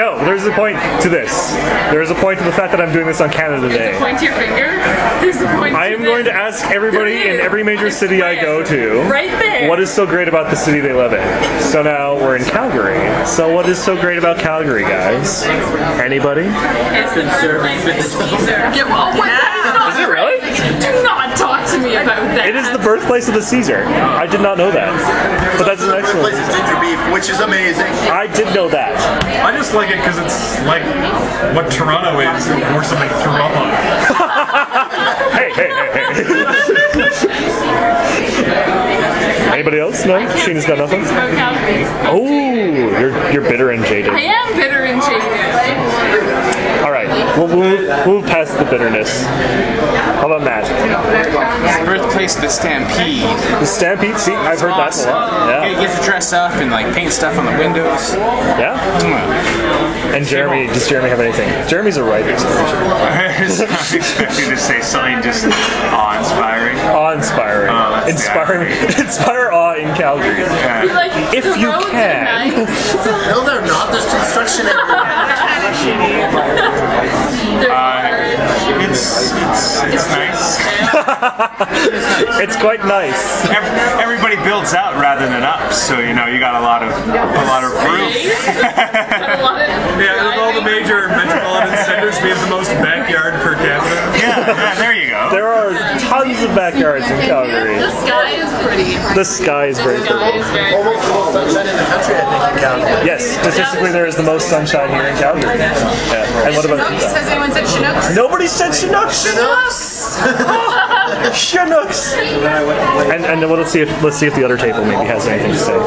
No, there's a point to this. There is a point to the fact that I'm doing this on Canada Day. Point to your finger. There's a point. I am going to ask everybody in every major city I go to right there. what is so great about the city they live in. So now we're in Calgary. So what is so great about Calgary, guys? Anybody? It's the birthplace of Caesar. Is it really? Do not talk to me about that. It is the birthplace of the Caesar. I did not know that. But that's an excellent. Birthplace of ginger beef, which is amazing. I did know that. I just like it because it's like what Toronto is before somebody threw up on it. Hey. Anybody else? No? Sheena's got nothing? Oh, you're bitter and jaded. I am bitter and jaded. Alright, we'll move past the bitterness. How about Matt? It's the birthplace of the Stampede. The Stampede? See, I've heard that a lot. Yeah. You get to dress up and like paint stuff on the windows. Yeah? And Jeremy, does Jeremy have anything? Jeremy's a writer. I was expecting to say something just awe-inspiring. Awe-inspiring. Inspire awe in Calgary. If you can. No, they're not. There's construction It's nice. It's quite nice. Everybody builds out rather than up, so you know you got a lot of proof. Yeah, out of all the major metropolitan centers, we have the most backyard per capita. Yeah, there you go. There are tons of backyards in Calgary. The sky is pretty. The sky is very pretty. Almost the most sunshine in the country, I think, in Calgary. Yes, statistically there is the most sunshine here in Calgary. Yeah. And what about you? Has anyone said Chinooks? Nobody said Chinooks. Chinooks. And then let's see if the other table maybe has anything to say.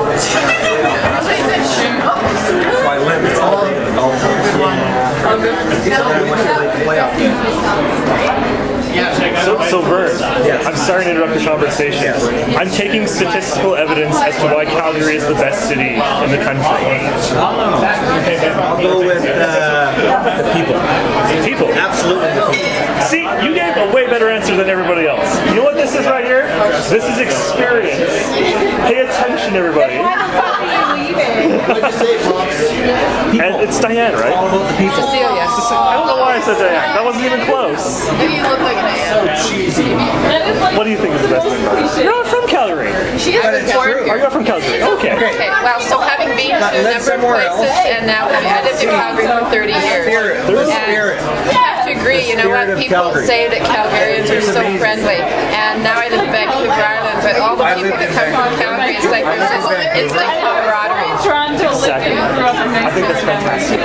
So Vern, I'm sorry to interrupt the conversation. I'm taking statistical evidence as to why Calgary is the best city in the country. I'll go with the people. People? Absolutely the people. See, you gave a way better answer than everybody else. You know what this is right here? This is experience. Pay attention, everybody. And it's Diane, right? All about the people. Cecilia. I don't know why I said Diane. That wasn't even close. Maybe you look like Diane. What do you think is the best thing about it? You're not from Calgary. She is born Are you not from Calgary? Okay. Okay, wow, so having been to a number of places and now I've lived in Calgary for 30 years. Spirit. I have to agree, you know what, people say that Calgarians are so friendly and now I live in Vancouver Island, but all the people that come from Calgary, it's like camaraderie. Exactly. I think that's fantastic.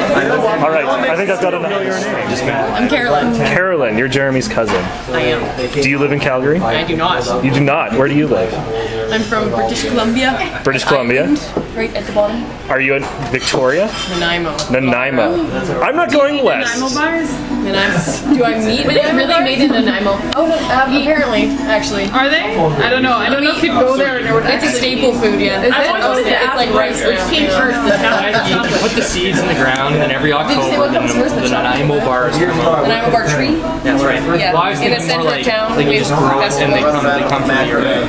All right, I think I've got to know your name. Just I'm Carolyn. Carolyn, you're Jeremy's cousin. I am. Do you live in Calgary? I do not. You do not. Where do you live? I'm from British Columbia. British Columbia? Right at the bottom. Are you in Victoria? Nanaimo. Nanaimo. I'm not going west. Nanaimo bars? Do I meet really made in Nanaimo? Oh, no, apparently, actually. Are they? I don't know. I don't know if you'd go there or not. It's a staple food, yeah. Is it? It's like rice. Which came first? You put the seeds in the ground, and then every October, the Nanaimo bars come up. Nanaimo bar tree? That's right. Yeah. Well, I was In the thinking more center like, of town. like you just grow it, and they come from the earth.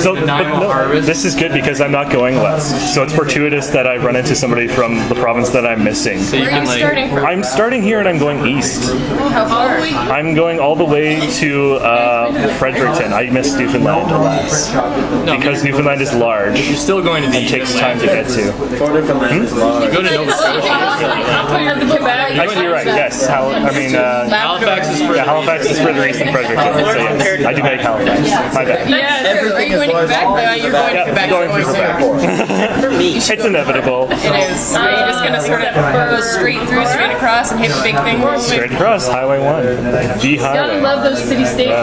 So, Nanaimo but no, harvest. this is good because I'm not going west. So it's fortuitous that I run into somebody from the province that I'm missing. So you Where are can you like. starting from? I'm starting here and I'm going east. How far? I'm going all the way to Fredericton. I missed Newfoundland, alas. Because Newfoundland is large You're still going to the and takes time to get to. You go to Nova Scotia. Actually, you're right, yes. Halifax is further Halifax is further east than Fredericton. So yes, I do make Halifax. My bad. Are you going to Quebec? You're going to Yeah, Quebec. going through Quebec. It's inevitable. It is. Are you just going to sort of go straight through, straight across, and hit the big thing? Straight across, Highway 1. The highway. Love those city states.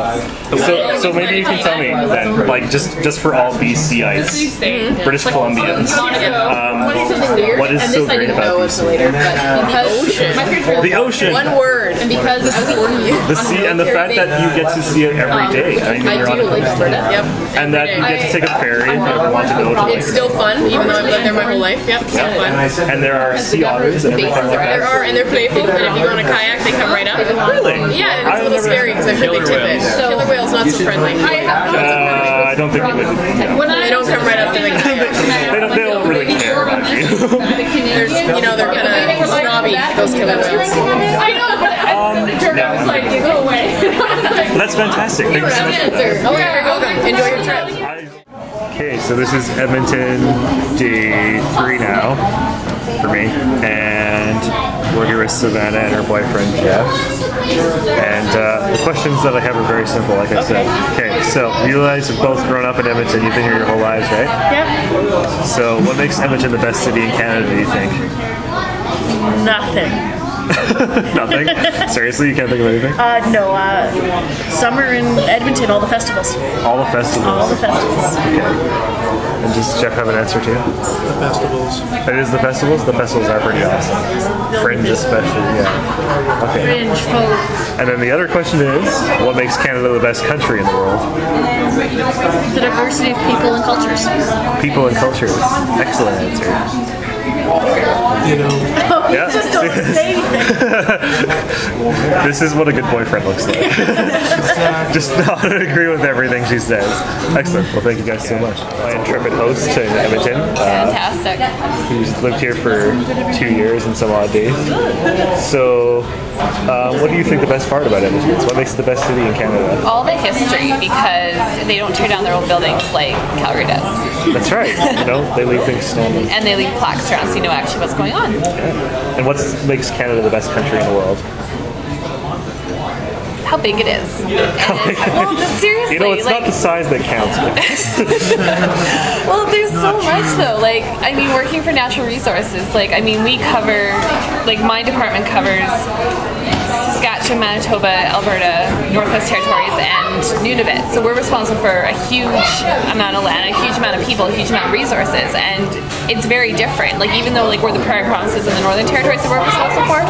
So maybe you can tell me then, like just for all BCites, British Columbians, what is so great about BC? The ocean. One word. And because The sea and the fact that you get to see it every day. I mean, I you're do on like Florida. Yep. and that you get to take a ferry if you ever want to go to It's still fun, even though I've lived there my whole life. Yep, it's still fun. and there are sea otters and everything like There that. are, and they're playful, and if you go on a kayak, they come right up. Really? Yeah, and it's a little I've never- scary because I've heard they tip it. Killer whales not so friendly. I don't think you would. They don't come right up to the kayak. They don't really care about you. There's, they're kind of read those killer whales. I know, but I was like, go away. Well, that's fantastic. Thank you so much for that. Okay, you're welcome. Enjoy your trip. Okay, so this is Edmonton day 3 now for me, and we're here with Savannah and her boyfriend Jeff. And the questions that I have are very simple, like I said. Okay, so you guys have both grown up in Edmonton. You've been here your whole lives, right? Yep. So what makes Edmonton the best city in Canada, do you think? Nothing. Nothing? Seriously, you can't think of anything? No. Summer in Edmonton, all the festivals. All the festivals? All the festivals. Okay. And does Jeff have an answer too? The festivals. It is the festivals? The festivals are pretty awesome. Fringe especially, yeah. Okay. Fringe, folk. And then the other question is, what makes Canada the best country in the world? The diversity of people and cultures. People and cultures. Excellent answer. You know. Yeah. Just don't say anything. This is what a good boyfriend looks like. Just not agree with everything she says. Excellent. Well, thank you guys so much. My intrepid host in Edmonton. Fantastic. Who's lived here for 2 years and some odd days. So, what do you think the best part about Edmonton is? What makes it the best city in Canada? All the history, because they don't tear down their old buildings like Calgary does. That's right. You know, they leave things standing. And they leave plaques around so you know actually what's going on. Yeah. And what makes Canada the best country in the world? How big it is. Well, seriously. You know, it's not the size that counts. Well, there's so much though. Like, I mean, working for natural resources, like, I mean, we cover, like, my department covers Saskatchewan, Manitoba, Alberta, Northwest Territories, and Nunavut. So we're responsible for a huge amount of land, a huge amount of people, a huge amount of resources, and it's very different. Like, even though, like, we're the prairie provinces in the Northern Territories that we're responsible for,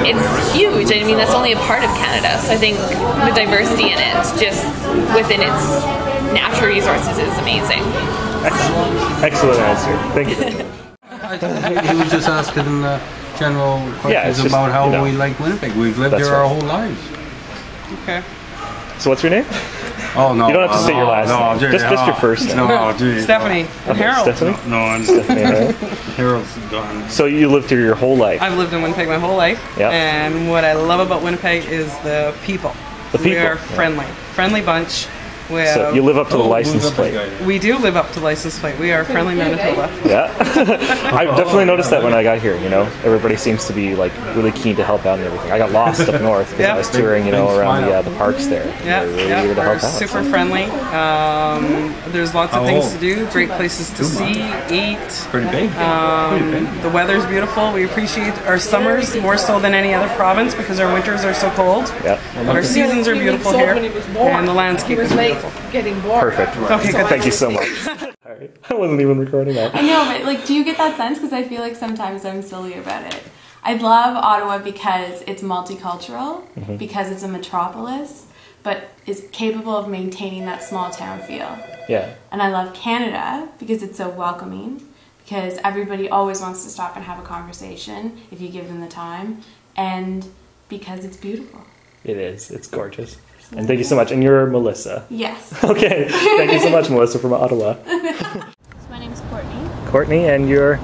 it's huge. I mean, that's only a part of Canada. So I think the diversity in it, just within its natural resources, is amazing. Excellent answer. Thank you. He was just asking general questions just, about how you know, we like Winnipeg. We've lived here our whole lives. Okay. So what's your name? Oh no. You don't have to say your last name. Just your first name. No, geez. Stephanie. Okay, Harold. Stephanie? No, I'm Stephanie. Harold. Harold's gone. So you lived here your whole life? I've lived in Winnipeg my whole life. Yep. And what I love about Winnipeg is the people. The people. We are friendly. Friendly bunch. So you live up to the license plate. We do live up to the license plate. We are friendly Manitoba. Yeah. I've definitely noticed that when I got here, you know, everybody seems to be like really keen to help out and everything. I got lost up north because I was touring, you know, around the parks there. Yeah, really eager to help out. Super friendly. There's lots of things to do, great places to see, eat. Pretty big. The weather's beautiful. We appreciate our summers more so than any other province because our winters are so cold. Yeah. But our seasons are beautiful here, and the landscape is beautiful. Getting bored. Perfect. Okay, good. Thank you so much. All right. I wasn't even recording that. I know, but like, do you get that sense? Because I feel like sometimes I'm silly about it. I love Ottawa because it's multicultural, because it's a metropolis, but is capable of maintaining that small town feel. Yeah. And I love Canada because it's so welcoming, because everybody always wants to stop and have a conversation if you give them the time, and because it's beautiful. It is. It's gorgeous. And thank you so much. And you're Melissa. Yes. Okay. Thank you so much, Melissa from Ottawa. My name's Courtney. Courtney, and you're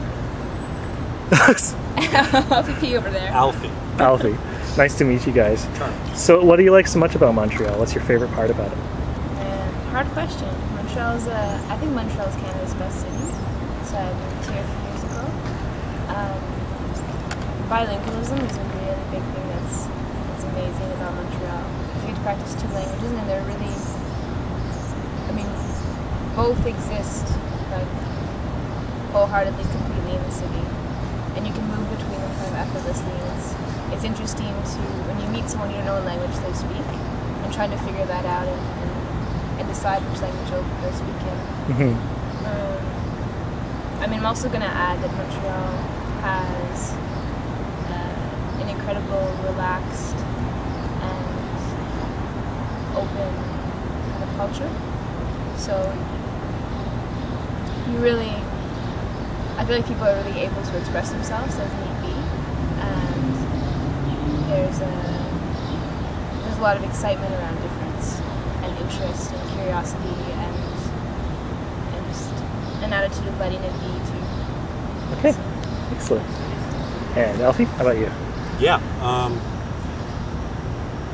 Alfie over there. Alfie. Alfie. Nice to meet you guys. So what do you like so much about Montreal? What's your favorite part about it? Hard question. Montreal's, I think Montreal's Canada's best city. So I moved here a few years ago. Bilingualism is a really big thing that's amazing about Montreal. You get to practice 2 languages, and they're really, I mean, both exist like wholeheartedly, completely in the city, and you can move between them kind of effortlessly. And it's interesting to, when you meet someone you don't know what language they speak, and trying to figure that out and decide which language they'll speak in. I mean, I'm also going to add that Montreal has an incredible, relaxed, open kind of culture. So you really, I feel like people are really able to express themselves as need be, and there's a lot of excitement around difference and interest and curiosity and just an attitude of letting it be too. Okay, excellent. And Alfie, how about you? Yeah,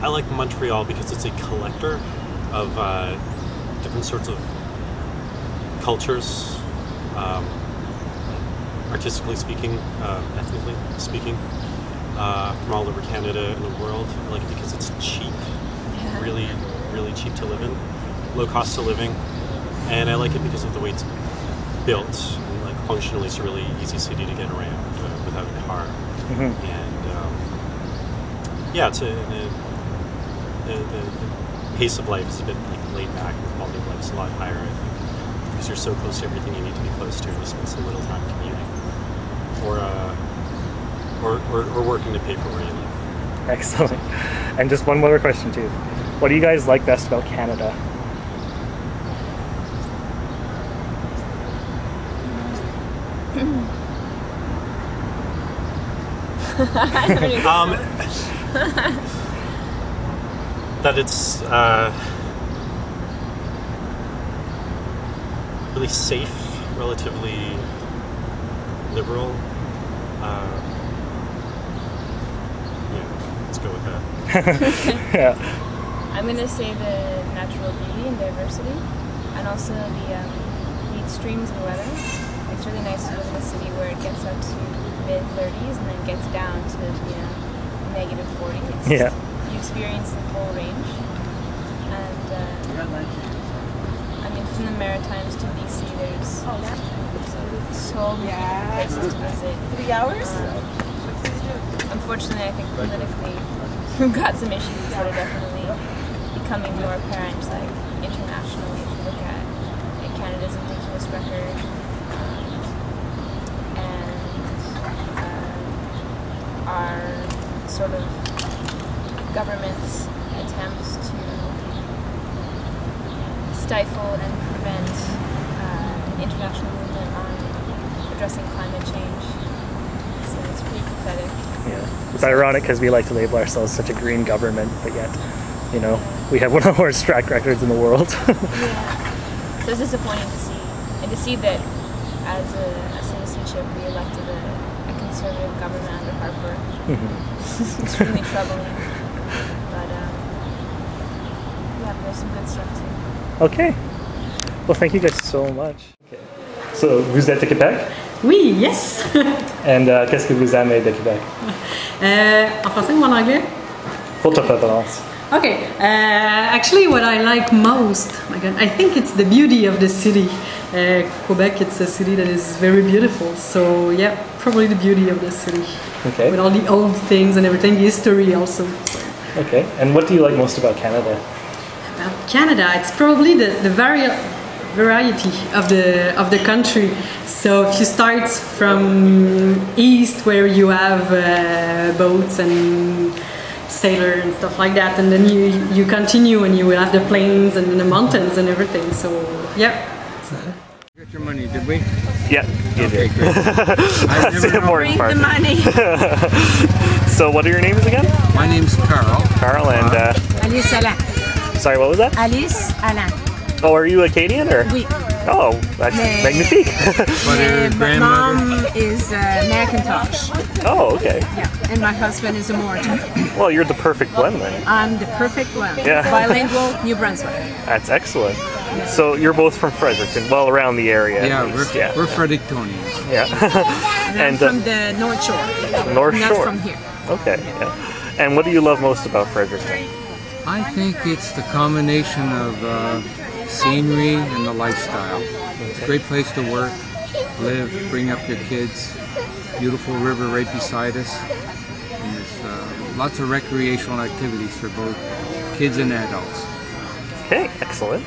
I like Montreal because it's a collector of different sorts of cultures, artistically speaking, ethnically speaking, from all over Canada and the world. I like it because it's cheap, really, really cheap to live in, low cost to living, and I like it because of the way it's built. And, like, functionally, it's a really easy city to get around without a car. And yeah, the pace of life is a bit like laid back, and the quality of life is a lot higher, I think, because you're so close to everything you need to be close to, and you spend so little time commuting or working to pay for where you live. Excellent. And just one more question too. What do you guys like best about Canada? That it's really safe, relatively liberal. Yeah, let's go with that. Yeah. I'm gonna say the natural beauty and diversity, and also the extremes in weather. It's really nice to live in a city where it gets up to mid-30s and then gets down to negative 40. Yeah. You experience the full range, and I mean, from the Maritimes to BC, there's so many places to visit. 3 hours. Unfortunately, I think politically we've got some issues that are definitely becoming more apparent, like internationally. If you look at Canada's Indigenous record, and our sort of government's attempts to stifle and prevent international movement on addressing climate change. So it's pretty pathetic. Yeah. It's ironic because we like to label ourselves such a green government, but yet, you know, we have one of the worst track records in the world. Yeah. So it's disappointing to see, and to see that as a citizenship we elected a conservative government under Harper. It's really troubling. But yeah, there's some good stuff too. Okay. Well, thank you guys so much. Okay. So, vous êtes de Québec? Oui, yes. And qu'est-ce que vous aimez de Québec? En français ou en anglais? Votre préférence. Okay. Actually, what I like most, I think it's the beauty of the city. Quebec, it's a city that is very beautiful. So yeah, probably the beauty of the city. Okay. With all the old things and everything, the history also. Okay. And what do you like most about Canada? About Canada, it's probably the variety of the country. So if you start from east, where you have boats and sailor and stuff like that, and then you continue and you will have the plains and the mountains and everything. So yeah. Got your money, did we? Yeah, you did. Great. That's the important part. Bring the money. So what are your names again? My name's Carl. Carl and Alice Alain. Sorry, what was that? Alice Alain. Oh, are you Acadian or? Oui. Oh, that's magnifique. My mom is Macintosh. Oh, okay. Yeah, and my husband is a Moreton. Well, you're the perfect blend then. I'm the perfect blend. Yeah. Bilingual, New Brunswick. That's excellent. So you're both from Fredericton, well, around the area. Yeah, we're Frederictonians. Yeah. And I'm from the North Shore. North Not Shore. from here. Okay. Yeah. And what do you love most about Fredericton? I think it's the combination of scenery and the lifestyle. It's a great place to work, live, bring up your kids. Beautiful river right beside us. And there's lots of recreational activities for both kids and adults. Okay, excellent.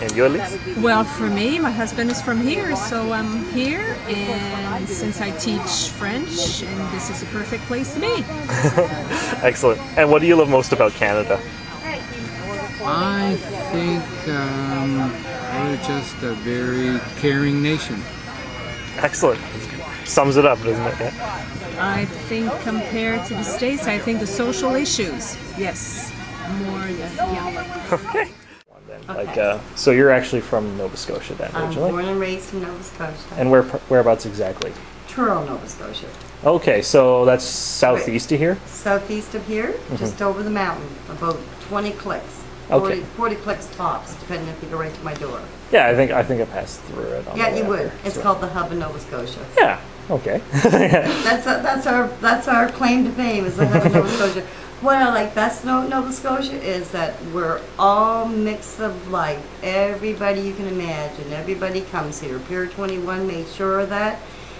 And you, Elise? Well, for me, my husband is from here, so I'm here, and since I teach French, and this is a perfect place to be. Excellent. And what do you love most about Canada? I think we're just a very caring nation. Excellent. Sums it up, doesn't it? Yeah. I think compared to the States, I think the social issues, yes, more than, yeah. Okay. Like, so you're actually from Nova Scotia then, originally? I'm born and raised in Nova Scotia. And whereabouts exactly? Truro, Nova Scotia. Okay, so that's southeast of here? Southeast of here, just over the mountain, about 20 clicks. 40, 40 clicks tops, depending if you go right to my door. Yeah, I think I passed through it. On yeah, you would. It's called the Hub of Nova Scotia. Yeah. Okay. that's our claim to fame is the Hub of Nova Scotia. What I like best about Nova Scotia is that we're all mix of life. Everybody you can imagine. Everybody comes here. Pier 21 made sure of that.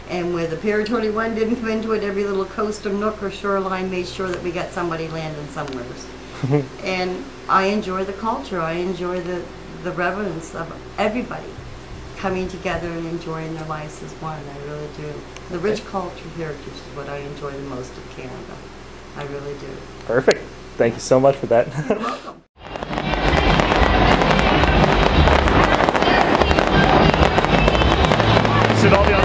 And where the Pier 21 didn't come into it, every little coast or nook or shoreline made sure that we got somebody landing somewhere. And I enjoy the culture. I enjoy the reverence of everybody coming together and enjoying their lives as one. I really do. The rich culture heritage is what I enjoy the most of Canada. I really do. Perfect. Thank you so much for that. You're welcome. Should all be on